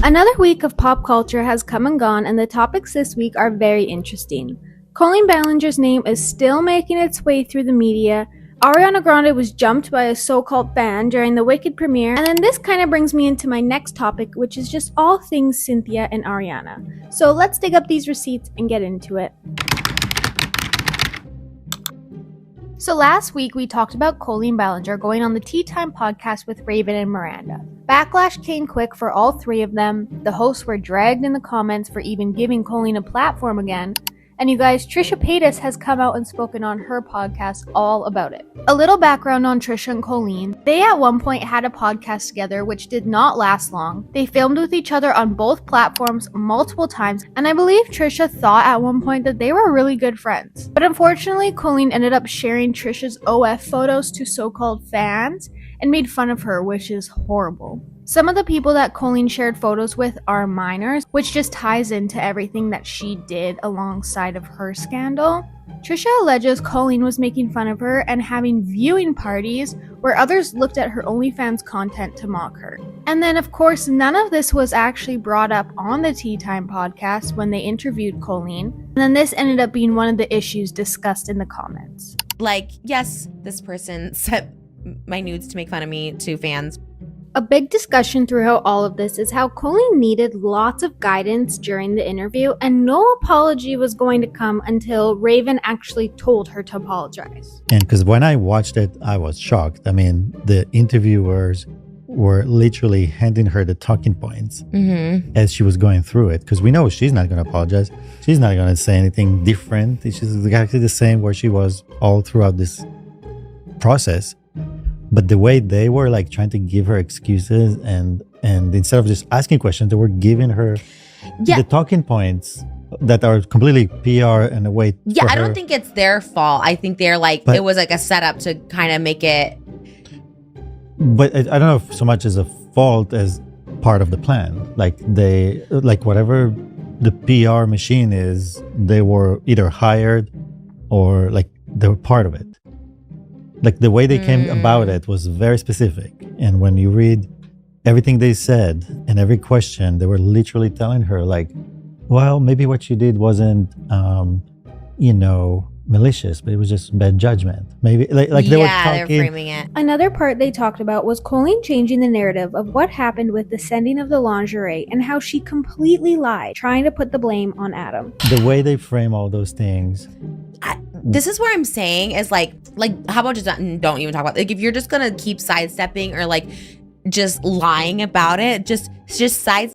Another week of pop culture has come and gone, and the topics this week are very interesting. Colleen Ballinger's name is still making its way through the media. Ariana Grande was jumped by a so-called fan during the Wicked premiere, and then this kind of brings me into my next topic, which is just all things Cynthia and Ariana. So let's dig up these receipts and get into it. So last week we talked about Colleen Ballinger going on the Tea Time podcast with Raven and Miranda. Backlash came quick for all three of them. The hosts were dragged in the comments for even giving Colleen a platform again. And you guys, Trisha Paytas has come out and spoken on her podcast all about it. A little background on Trisha and Colleen. They at one point had a podcast together which did not last long. They filmed with each other on both platforms multiple times, and I believe Trisha thought at one point that they were really good friends. But unfortunately, Colleen ended up sharing Trisha's OF photos to so-called fans and made fun of her, which is horrible. Some of the people that Colleen shared photos with are minors, which just ties into everything that she did alongside of her scandal. Trisha alleges Colleen was making fun of her and having viewing parties where others looked at her OnlyFans content to mock her. And then, of course, none of this was actually brought up on the Tea Time podcast when they interviewed Colleen. And then this ended up being one of the issues discussed in the comments. Like, yes, this person sent my nudes to make fun of me to fans. A big discussion throughout all of this is how Colleen needed lots of guidance during the interview, and no apology was going to come until Raven actually told her to apologize. And because when I watched it, I was shocked. I mean, the interviewers were literally handing her the talking points as she was going through it, because we know she's not going to apologize. She's not going to say anything different. She's exactly the same where she was all throughout this process. But the way they were like trying to give her excuses and instead of just asking questions, they were giving her the talking points that are completely PR and a way. Yeah, I don't think it's their fault. I think they're like, it was like a setup to kind of make it. But I don't know if so much as a fault as part of the plan. Like they, like whatever the PR machine is, they were either hired or like they were part of it. Like the way they came about it was very specific. And when you read everything they said and every question, they were literally telling her like, well, maybe what you did wasn't, malicious, but it was just bad judgment. Maybe like they were talking. They're framing it. Another part they talked about was Colleen changing the narrative of what happened with the sending of the lingerie and how she completely lied, trying to put the blame on Adam. The way they frame all those things. This is what I'm saying is like how about just don't even talk about, like, if you're just gonna keep sidestepping or like just lying about it, just sidestep